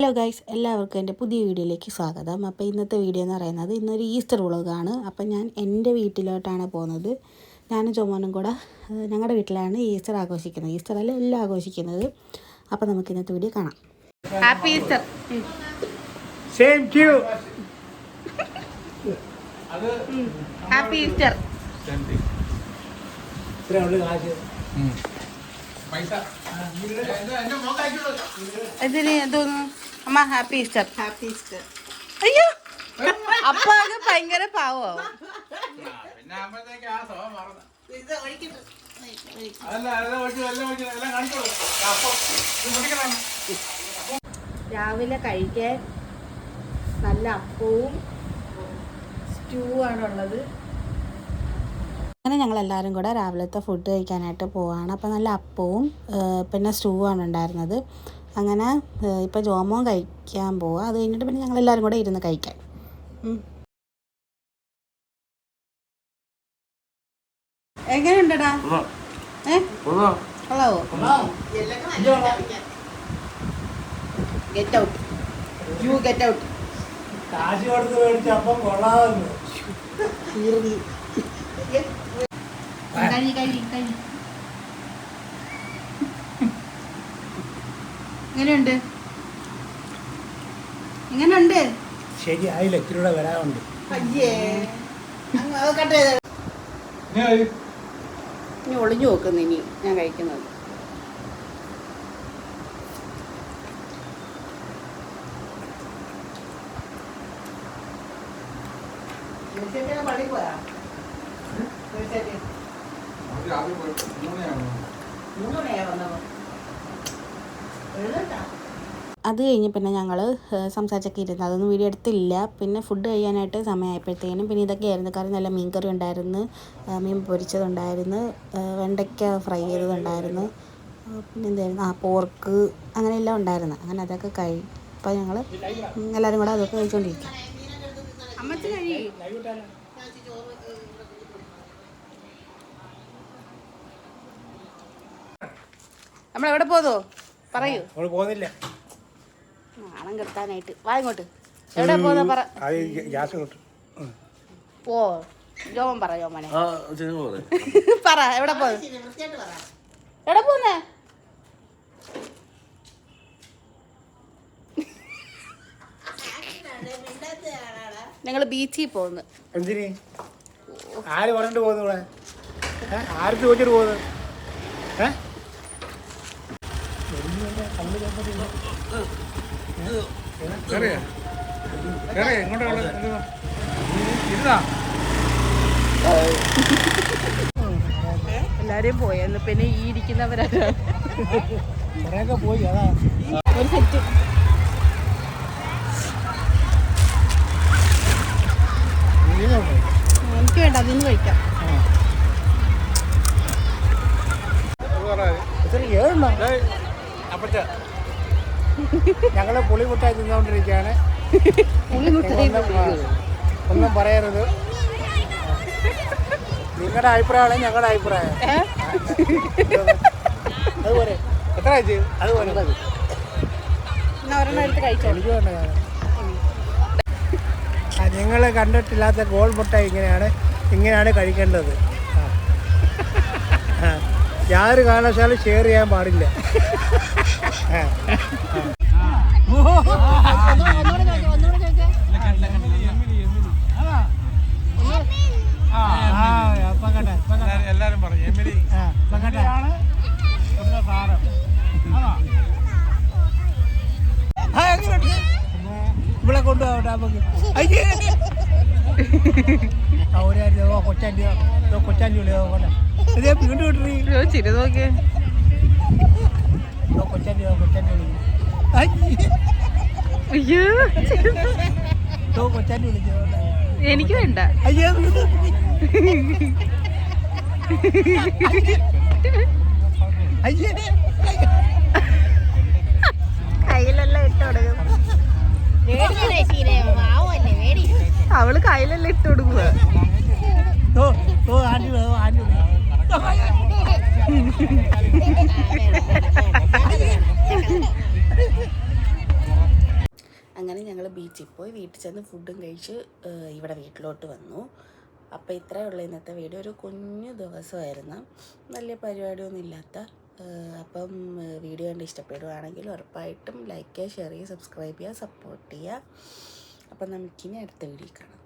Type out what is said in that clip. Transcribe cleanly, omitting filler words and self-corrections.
Hello guys, എല്ലാവർക്കും എൻ്റെ പുതിയ വീഡിയോയിലേക്ക് സ്വാഗതം. അപ്പോൾ ഇന്നത്തെ വീഡിയോ എന്ന് പറയുന്നത് ഇന്നൊരു ഈസ്റ്റർ വ്ളോഗാണ്. അപ്പോൾ ഞാൻ എൻ്റെ വീട്ടിലോട്ടാണ് പോകുന്നത്. ഞാനും ചുമനും കൂടെ ഞങ്ങളുടെ വീട്ടിലാണ് ഈസ്റ്റർ ആഘോഷിക്കുന്നത്. ഈസ്റ്റർ അല്ല എല്ലാം ആഘോഷിക്കുന്നത്. അപ്പോൾ നമുക്ക് ഇന്നത്തെ വീഡിയോ കാണാം. Happy Easter. Same to you. Happy Easter. ഇതിന് എന്തോന്നു അമ്മ? Happy Easter. Happy Easter. അയ്യോ, അപ്പൊ അത് ഭയങ്കര പാവോ. രാവിലെ കഴിക്കാൻ നല്ല അപ്പവും സ്റ്റൂ ആണുള്ളത്. അങ്ങനെ ഞങ്ങളെല്ലാവരും കൂടെ രാവിലത്തെ ഫുഡ് കഴിക്കാനായിട്ട് പോവുകയാണ്. അപ്പോൾ നല്ല അപ്പവും പിന്നെ സ്റ്റൂ ആണ് ഉണ്ടായിരുന്നത്. അങ്ങനെ ഇപ്പോൾ ജോമോൻ കഴിക്കാൻ പോവുക. അത് കഴിഞ്ഞിട്ട് പിന്നെ ഞങ്ങളെല്ലാവരും കൂടെ ഇരുന്ന് കഴിക്കാൻ. എങ്ങനെയുണ്ടടാ? കൊള്ളാവോ? Get out, you get out. കാശ് കൊടുത്ത് മേടിച്ചപ്പം കൊള്ളാമെന്ന്. എങ്ങനെയുണ്ട്? എങ്ങനെയുണ്ട്? ശരി, ആയില്ല, ഇത്തിരി വരാനുണ്ട്. ഇനി ഒളിഞ്ഞു നോക്കുന്നു. ഇനി ഞാൻ കഴിക്കുന്നത് പള്ളി പോയാ അത് കഴിഞ്ഞ് പിന്നെ ഞങ്ങൾ സംസാരിച്ചൊക്കെ ഇരുന്നു. അതൊന്നും വീഡിയോ എടുത്തില്ല. പിന്നെ ഫുഡ് കഴിയാനായിട്ട് സമയമായപ്പോഴത്തേനും പിന്നെ ഇതൊക്കെയായിരുന്നു. കറി നല്ല മീൻ കറി ഉണ്ടായിരുന്നു, മീൻ പൊരിച്ചതുണ്ടായിരുന്നു, വെണ്ടയ്ക്ക ഫ്രൈ ചെയ്തതുണ്ടായിരുന്നു, പിന്നെ എന്തായിരുന്നു പോർക്ക്, അങ്ങനെ എല്ലാം ഉണ്ടായിരുന്നു. അങ്ങനെ അതൊക്കെ അപ്പോൾ ഞങ്ങൾ എല്ലാവരും കൂടെ അതൊക്കെ കഴിച്ചുകൊണ്ടിരിക്കും. നമ്മളെവിടെ പോതോ പറയൂ. പോകുന്നില്ല, നാണം കെടുത്താനായിട്ട്. വാ ഇങ്ങോട്ട്. എവിടെ പോതാ പറ. പോ ജോമൻ പറ. ജോമനെ പറ, എവിടെ പോ? എവിടെ പോന്നേ? ഞങ്ങള് ബീച്ചിൽ പോകുന്നു. എന്തിന്? ആര് പറഞ്ഞിട്ട് പോകുന്നു? ഇവിടെ ആര് ചോദിച്ചിട്ട് പോകുന്നു? എല്ലാരെയും പോയെന്ന്. പിന്നെ ഈ ഇരിക്കുന്നവരൊക്കെ പോയി. അതാ ഒരു സെറ്റ്. എനിക്ക് വേണ്ട, അതിന്ന് കഴിക്കാം. ഞങ്ങള് പുളിമുട്ടായി തിന്നുകൊണ്ടിരിക്കുകയാണ്. ഒന്നും പറയരുത്. നിങ്ങളുടെ അഭിപ്രായമാണ് ഞങ്ങളുടെ അഭിപ്രായം. അതുപോലെ എത്ര ആഴ്ച? അതുപോലെ എനിക്ക് വേണ്ട. നിങ്ങൾ കണ്ടിട്ടില്ലാത്ത ഗോൾ മുട്ടായി ഇങ്ങനെയാണ് കഴിക്കേണ്ടത്. യാതൊരു കാരണവശാലും ഷെയർ ചെയ്യാൻ പാടില്ല. എല്ലാരും പറഞ്ഞു എമിലി ഇവിടെ കൊണ്ടുപോകട്ടെ. കൊച്ചാൻ്റെ വീണ്ടും ചിരി നോക്കിയേ. എനിക്ക് വേണ്ട. കയ്യിലെല്ലാം ഇട്ട് കൊടുക്കും. അവള് കയ്യിലെല്ലാം ഇട്ട് കൊടുക്കുക. അങ്ങനെ ഞങ്ങൾ ബീച്ചിൽ പോയി വീട്ടിൽ ചെന്ന് ഫുഡും കഴിച്ച് ഇവിടെ വീട്ടിലോട്ട് വന്നു. അപ്പോൾ ഇത്രയേ ഉള്ളൂ ഇന്നത്തെ വീഡിയോ. ഒരു കുഞ്ഞു ദിവസമായിരുന്നു, വലിയ പരിപാടിയൊന്നും ഇല്ലാത്ത. അപ്പം വീഡിയോ കണ്ട് ഇഷ്ടപ്പെടുകയാണെങ്കിൽ ഉറപ്പായിട്ടും ലൈക്ക് ചെയ്യുക, ഷെയർ ചെയ്യുക, സബ്സ്ക്രൈബ് ചെയ്യുക, സപ്പോർട്ട് ചെയ്യുക. അപ്പം നമുക്കിനി അടുത്ത വീഡിയോ കാണാം.